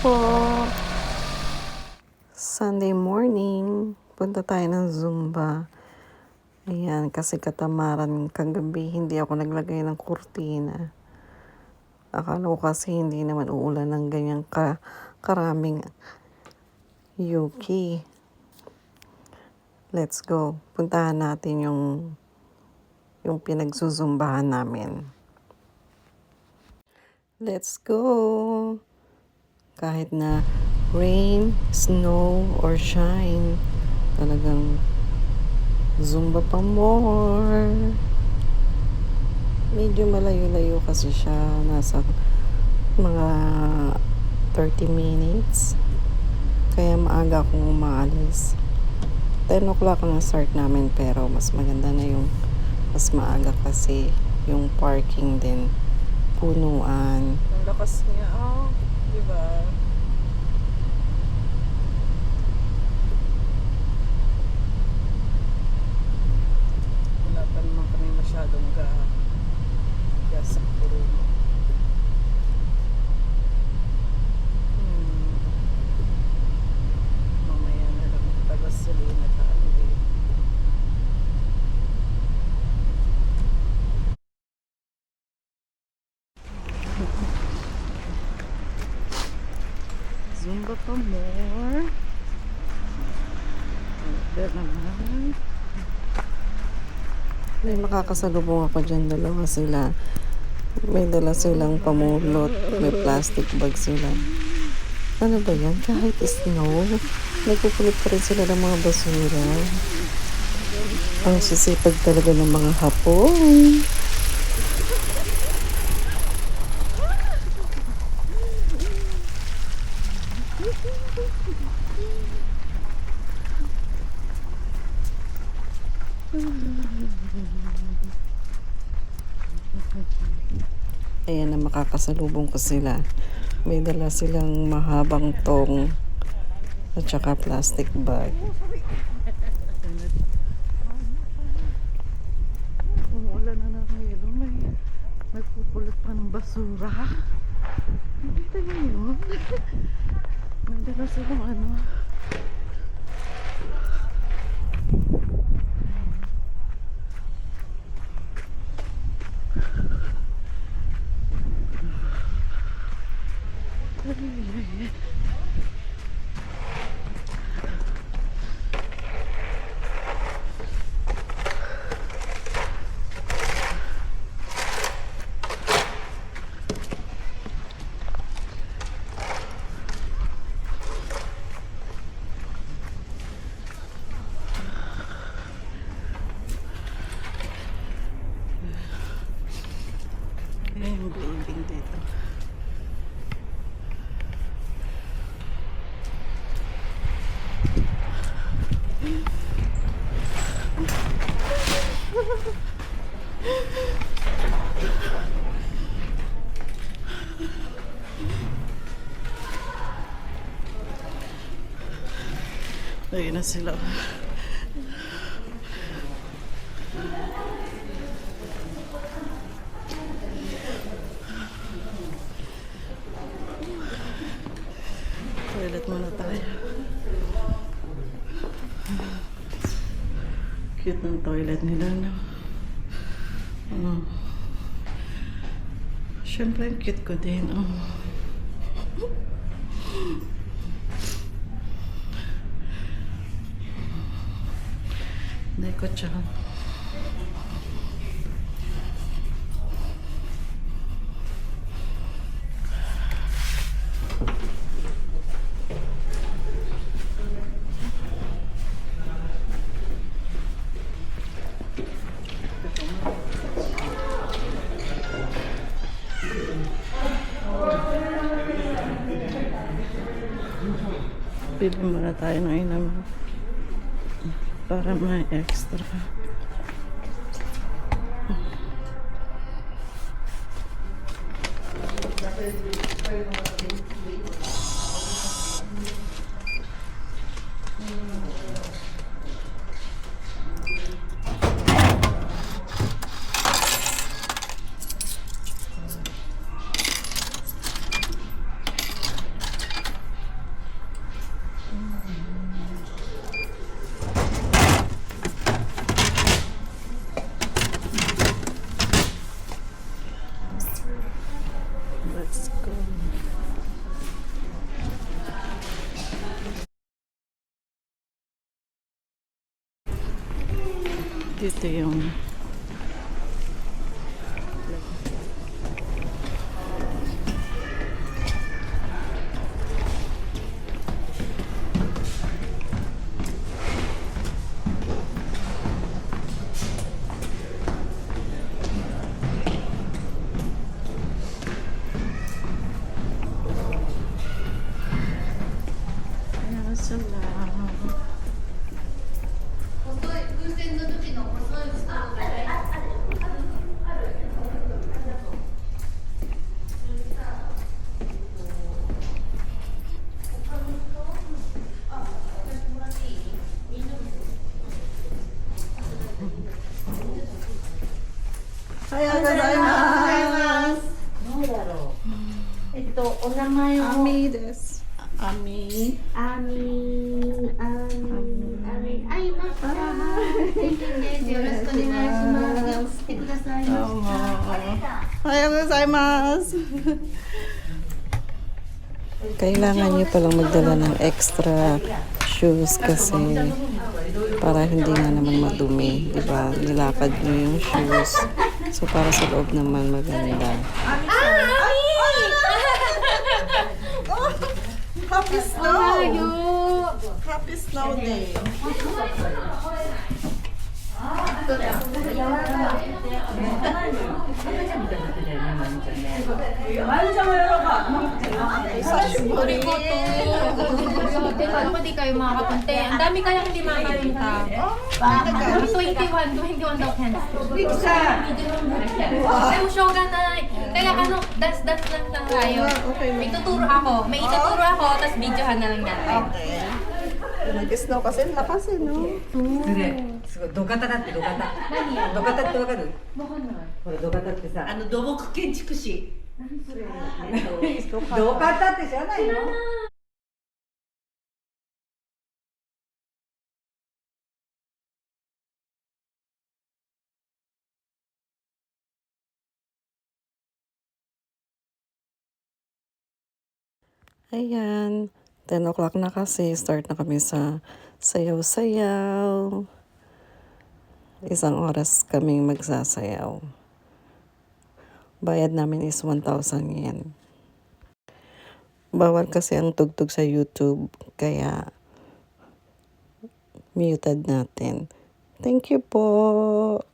po. Sunday morning. Punta tayo ng Zumba. Ayan, kasi katamaran kagabi hindi ako naglagay ng kurtina. Akala ko kasi hindi naman uulan ng ganyang karaming yuki. Let's go. Puntahan natin yung pinagzuzumbahan namin. Let's go. Kahit na rain, snow, or shine, talagang Zumba pa more. Medyo malayo-layo kasi siya. Nasa mga 30 minutes. Kaya maaga akong umaalis. 10 o'clock ang start namin, pero mas maganda na yung mas maaga kasi yung parking din punuan. Ang lakas niya, di ba? Wala pa naman kami masyadong gas sa puro. Mamaya na lang pag-gasolina tayo din. Zumba pa more. There naman. May makakasalubong ako dyan, dalawa sila. May dala silang pamulot, may plastic bag sila. Ano ba yan? Kahit snow, nagpupulit pa rin sila ng mga basura. Ang sisipag talaga ng mga Hapon. Ayan na, makakasalubong ko sila. May dala silang mahabang tong at saka plastic bag. Umuulan na ng hilo. May nagpupulot pa ng basura. Nakita niyo yun? May dala silang ano. Ayan yung building dito. Ayun na sila. Toilet muna tayo. Cute ng toilet nila, no? Siyempre, cute ko din, Neko-chan. Pili muna tayo ng inom para may extra. Dito yung ayan sila. Ayan, gozaimasu. どうだろう。お名前を。 Ami desu. Ami. アミ。あいました。天気です。よろしくお願いします。よく来てくださいま Domo. した。 Ayan, gozaimasu. Kailangan nyo palang magdala ng extra shoes kasi para hindi nga naman madumi, di ba? Nilakad nyo yung shoes. So para sa loob naman maganda. Happy snow! Happy snow day! Ano di kayo makakapunti? Ang dami kayang hindi makapunta. 21 daw cans. Ay, show ka na. Kaya dance lang tayo. May ituturo ako, tapos videohan na lang natin. Okay. Nag-snow kasi lakas eh, no? すごい土方だって土方土方ってわかるこれ土方ってさ土木建築士。土方って知らないの Ayan, 10 o'clock na kasi. Start na kami sa sayaw-sayaw. 1 oras kaming magsasayaw. Bayad namin is 1,000 yen. Bawal kasi ang tugtog sa YouTube, kaya muted natin. Thank you po.